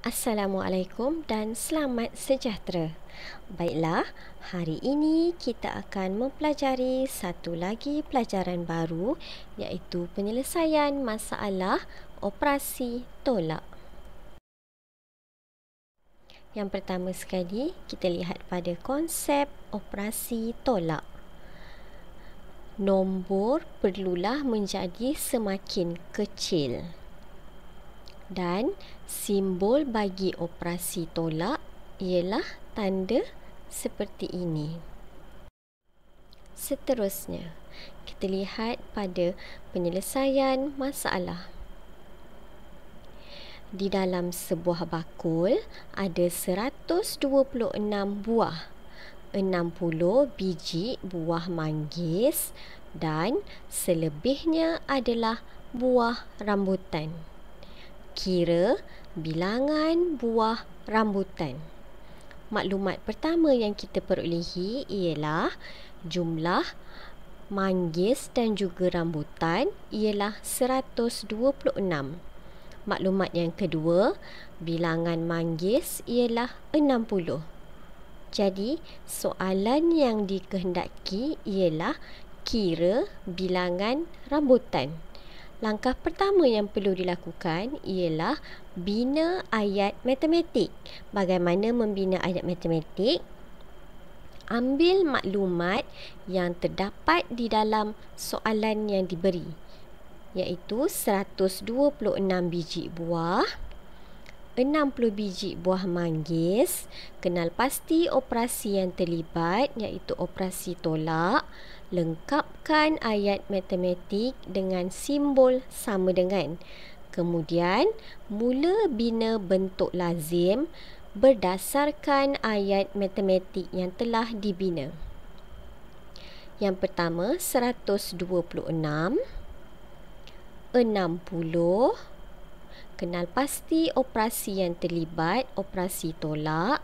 Assalamualaikum dan selamat sejahtera. Baiklah, hari ini kita akan mempelajari satu lagi pelajaran baru iaitu penyelesaian masalah operasi tolak. Yang pertama sekali, kita lihat pada konsep operasi tolak. Nombor perlulah menjadi semakin kecil. Dan simbol bagi operasi tolak ialah tanda seperti ini. Seterusnya, kita lihat pada penyelesaian masalah. Di dalam sebuah bakul ada 126 buah, 60 biji buah manggis dan selebihnya adalah buah rambutan. Kira bilangan buah rambutan. Maklumat pertama yang kita perolehi ialah jumlah manggis dan juga rambutan ialah 126. Maklumat yang kedua, bilangan manggis ialah 60. Jadi, soalan yang dikehendaki ialah kira bilangan rambutan. Langkah pertama yang perlu dilakukan ialah bina ayat matematik. Bagaimana membina ayat matematik? Ambil maklumat yang terdapat di dalam soalan yang diberi, iaitu 126 biji buah, 60 biji buah manggis, kenal pasti operasi yang terlibat iaitu operasi tolak, lengkapkan ayat matematik dengan simbol sama dengan. Kemudian, mula bina bentuk lazim berdasarkan ayat matematik yang telah dibina. Yang pertama, 126, 60, kenal pasti operasi yang terlibat, operasi tolak,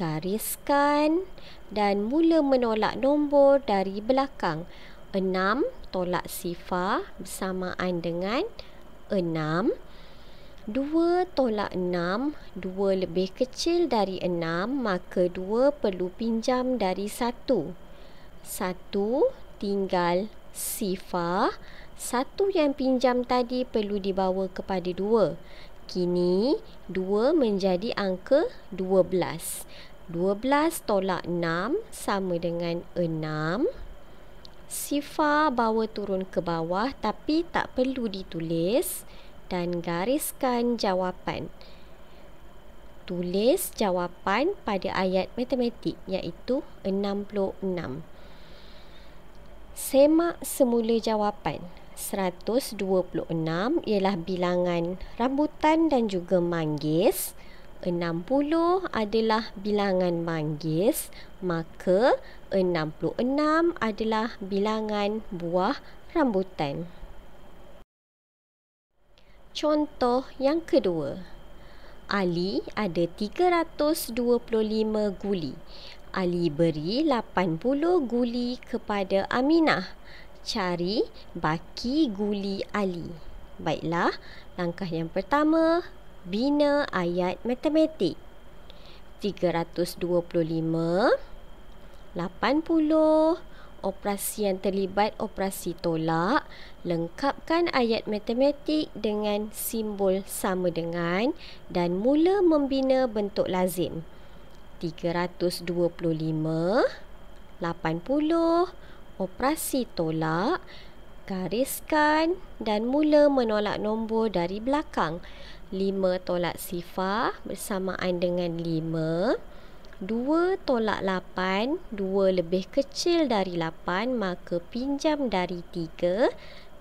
gariskan dan mula menolak nombor dari belakang. 6 tolak sifar bersamaan dengan 6. 2 tolak 6, 2 lebih kecil dari 6, maka 2 perlu pinjam dari 1. 1 tinggal sifar. 1 yang pinjam tadi perlu dibawa kepada 2. Kini 2 menjadi angka 12. 12 tolak 6 sama dengan 6. Sifar bawa turun ke bawah tapi tak perlu ditulis dan gariskan jawapan. Tulis jawapan pada ayat matematik iaitu 66. Semak semula jawapan. 126 ialah bilangan rambutan dan juga manggis. 60 adalah bilangan manggis, maka 66 adalah bilangan buah rambutan. Contoh yang kedua. Ali ada 325 guli. Ali beri 80 guli kepada Aminah. Cari baki guli Ali. Baiklah, langkah yang pertama, bina ayat matematik. 325, 80, operasi yang terlibat operasi tolak. Lengkapkan ayat matematik dengan simbol sama dengan dan mula membina bentuk lazim. 325, 80, operasi tolak, gariskan dan mula menolak nombor dari belakang. 5 tolak sifar bersamaan dengan 5. 2 tolak 8, 2 lebih kecil dari 8, maka pinjam dari 3.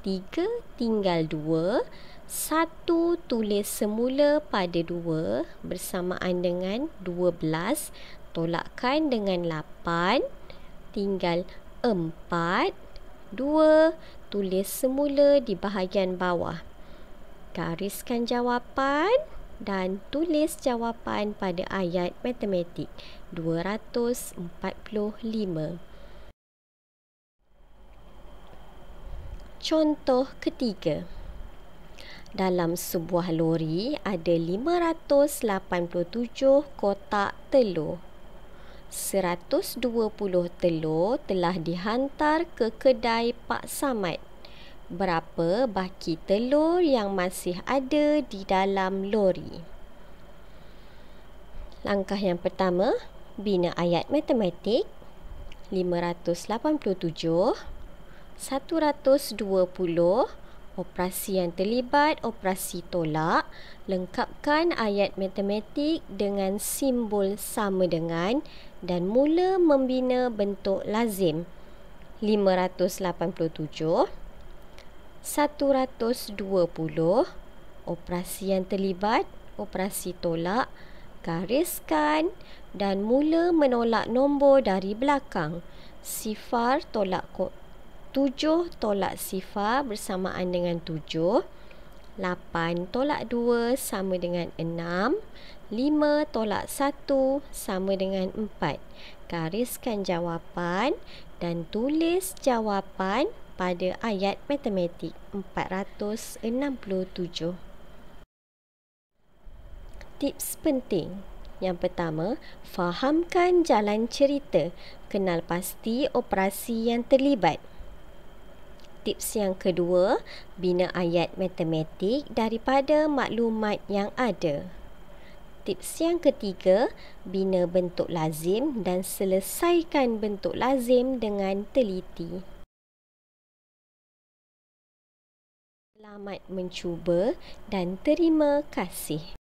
3 tinggal 2. 1 tulis semula pada 2 bersamaan dengan 12. Tolakkan dengan 8, tinggal 4. 2 tulis semula di bahagian bawah. Gariskan jawapan dan tulis jawapan pada ayat matematik 245. Contoh ketiga. Dalam sebuah lori ada 587 kotak telur. 120 telur telah dihantar ke kedai Pak Samad. Berapa baki telur yang masih ada di dalam lori? Langkah yang pertama, bina ayat matematik. 587, 120, operasi yang terlibat, operasi tolak. Lengkapkan ayat matematik dengan simbol sama dengan dan mula membina bentuk lazim. 587, 120, operasi yang terlibat, operasi tolak. Gariskan dan mula menolak nombor dari belakang. Sifar tolak 7 tolak sifar bersamaan dengan 7. 8 tolak 2 sama dengan 6. 5 tolak 1 sama dengan 4. Gariskan jawapan dan tulis jawapan pada ayat matematik 467. Tips penting. Yang pertama, fahamkan jalan cerita. Kenal pasti operasi yang terlibat. Tips yang kedua, bina ayat matematik daripada maklumat yang ada. Tips yang ketiga, bina bentuk lazim dan selesaikan bentuk lazim dengan teliti. Selamat mencuba dan terima kasih.